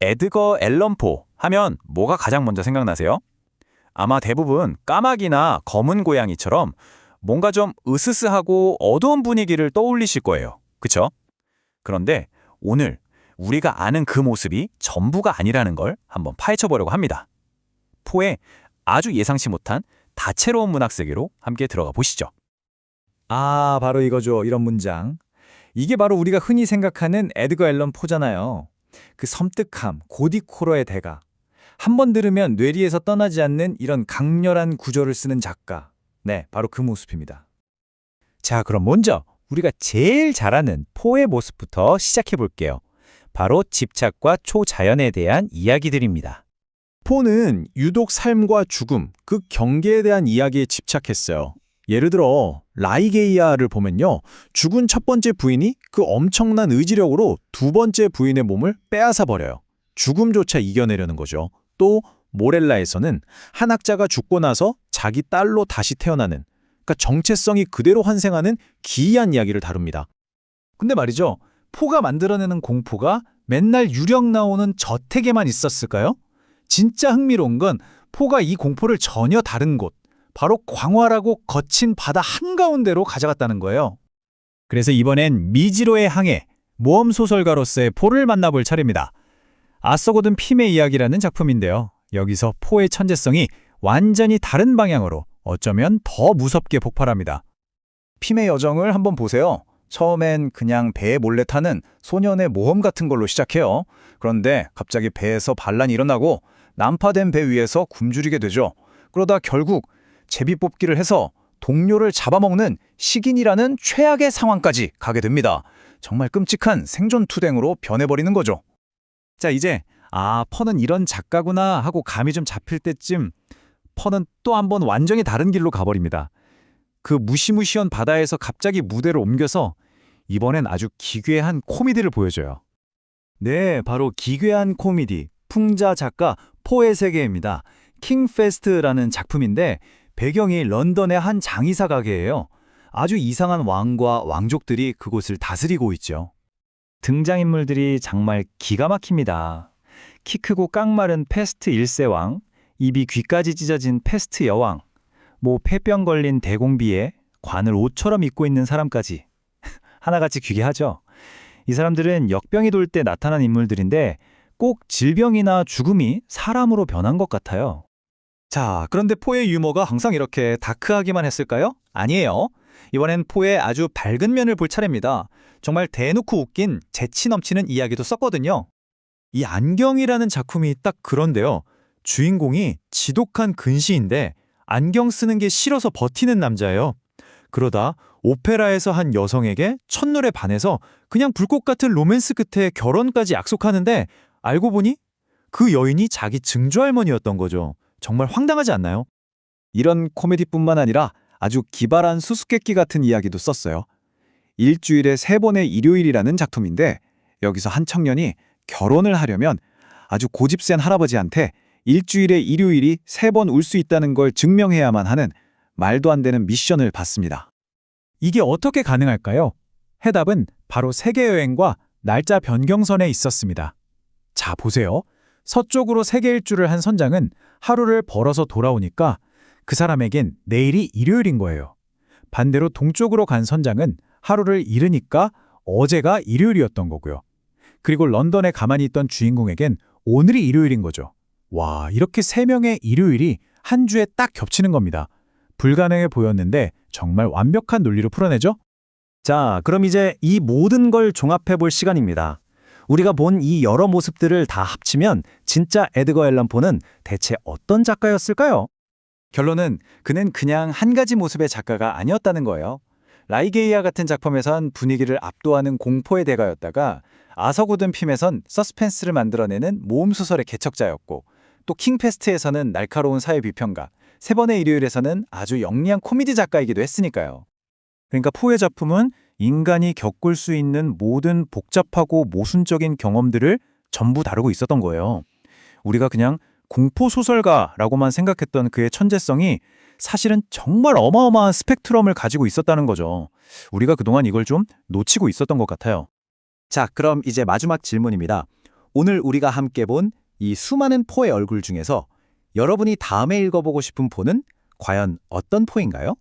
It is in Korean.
에드거 앨런 포 하면 뭐가 가장 먼저 생각나세요? 아마 대부분 까마귀나 검은 고양이처럼 뭔가 좀 으스스하고 어두운 분위기를 떠올리실 거예요. 그쵸? 그런데 오늘 우리가 아는 그 모습이 전부가 아니라는 걸 한번 파헤쳐 보려고 합니다. 포의 아주 예상치 못한 다채로운 문학 세계로 함께 들어가 보시죠. 아, 바로 이거죠. 이런 문장. 이게 바로 우리가 흔히 생각하는 에드거 앨런 포잖아요. 그 섬뜩함, 고디코러의 대가. 한 번 들으면 뇌리에서 떠나지 않는 이런 강렬한 구조를 쓰는 작가. 네, 바로 그 모습입니다. 자, 그럼 먼저 우리가 제일 잘 아는 포의 모습부터 시작해 볼게요. 바로 집착과 초자연에 대한 이야기들입니다. 포는 유독 삶과 죽음, 그 경계에 대한 이야기에 집착했어요. 예를 들어 라이게이아를 보면요. 죽은 첫 번째 부인이 그 엄청난 의지력으로 두 번째 부인의 몸을 빼앗아 버려요. 죽음조차 이겨내려는 거죠. 또 모렐라에서는 한 학자가 죽고 나서 자기 딸로 다시 태어나는, 그러니까 정체성이 그대로 환생하는 기이한 이야기를 다룹니다. 근데 말이죠. 포가 만들어내는 공포가 맨날 유령 나오는 저택에만 있었을까요? 진짜 흥미로운 건 포가 이 공포를 전혀 다른 곳, 바로 광활하고 거친 바다 한가운데로 가져갔다는 거예요. 그래서 이번엔 미지로의 항해, 모험소설가로서의 포를 만나볼 차례입니다. 아서고든 핌의 이야기라는 작품인데요. 여기서 포의 천재성이 완전히 다른 방향으로 어쩌면 더 무섭게 폭발합니다. 핌의 여정을 한번 보세요. 처음엔 그냥 배에 몰래 타는 소년의 모험 같은 걸로 시작해요. 그런데 갑자기 배에서 반란이 일어나고 난파된 배 위에서 굶주리게 되죠. 그러다 결국 제비 뽑기를 해서 동료를 잡아먹는 식인이라는 최악의 상황까지 가게 됩니다. 정말 끔찍한 생존 투쟁으로 변해버리는 거죠. 자, 이제 퍼는 이런 작가구나 하고 감이 좀 잡힐 때쯤 퍼는 또 한 번 완전히 다른 길로 가버립니다. 그 무시무시한 바다에서 갑자기 무대를 옮겨서 이번엔 아주 기괴한 코미디를 보여줘요. 네, 바로 기괴한 코미디, 풍자 작가 포의 세계입니다. 킹페스트라는 작품인데 배경이 런던의 한 장의사 가게예요. 아주 이상한 왕과 왕족들이 그곳을 다스리고 있죠. 등장인물들이 정말 기가 막힙니다. 키 크고 깡마른 패스트 1세 왕, 입이 귀까지 찢어진 패스트 여왕, 폐병 걸린 대공비에 관을 옷처럼 입고 있는 사람까지. 하나같이 귀괴하죠. 이 사람들은 역병이 돌 때 나타난 인물들인데 꼭 질병이나 죽음이 사람으로 변한 것 같아요. 자, 그런데 포의 유머가 항상 이렇게 다크하기만 했을까요? 아니에요. 이번엔 포의 아주 밝은 면을 볼 차례입니다. 정말 대놓고 웃긴 재치 넘치는 이야기도 썼거든요. 이 안경이라는 작품이 딱 그런데요. 주인공이 지독한 근시인데 안경 쓰는 게 싫어서 버티는 남자예요. 그러다 오페라에서 한 여성에게 첫눈에 반해서 그냥 불꽃 같은 로맨스 끝에 결혼까지 약속하는데 알고 보니 그 여인이 자기 증조할머니였던 거죠. 정말 황당하지 않나요? 이런 코미디뿐만 아니라 아주 기발한 수수께끼 같은 이야기도 썼어요. 일주일에 3번의 일요일이라는 작품인데 여기서 한 청년이 결혼을 하려면 아주 고집센 할아버지한테 일주일에 일요일이 3번 올 수 있다는 걸 증명해야만 하는 말도 안 되는 미션을 받습니다. 이게 어떻게 가능할까요? 해답은 바로 세계여행과 날짜 변경선에 있었습니다. 자, 보세요. 서쪽으로 세계 일주를 한 선장은 하루를 벌어서 돌아오니까 그 사람에겐 내일이 일요일인 거예요. 반대로 동쪽으로 간 선장은 하루를 잃으니까 어제가 일요일이었던 거고요. 그리고 런던에 가만히 있던 주인공에겐 오늘이 일요일인 거죠. 와, 이렇게 3명의 일요일이 한 주에 딱 겹치는 겁니다. 불가능해 보였는데 정말 완벽한 논리로 풀어내죠? 자, 그럼 이제 이 모든 걸 종합해 볼 시간입니다. 우리가 본 이 여러 모습들을 다 합치면 진짜 에드거 앨런 포는 대체 어떤 작가였을까요? 결론은 그는 그냥 한 가지 모습의 작가가 아니었다는 거예요. 라이게이아 같은 작품에선 분위기를 압도하는 공포의 대가였다가 아서고든 핌에선 서스펜스를 만들어내는 모험소설의 개척자였고 또 킹페스트에서는 날카로운 사회 비평가, 3번의 일요일에서는 아주 영리한 코미디 작가이기도 했으니까요. 그러니까 포의 작품은 인간이 겪을 수 있는 모든 복잡하고 모순적인 경험들을 전부 다루고 있었던 거예요. 우리가 그냥 공포소설가라고만 생각했던 그의 천재성이 사실은 정말 어마어마한 스펙트럼을 가지고 있었다는 거죠. 우리가 그동안 이걸 좀 놓치고 있었던 것 같아요. 자, 그럼 이제 마지막 질문입니다. 오늘 우리가 함께 본 이 수많은 포의 얼굴 중에서 여러분이 다음에 읽어보고 싶은 포는 과연 어떤 포인가요?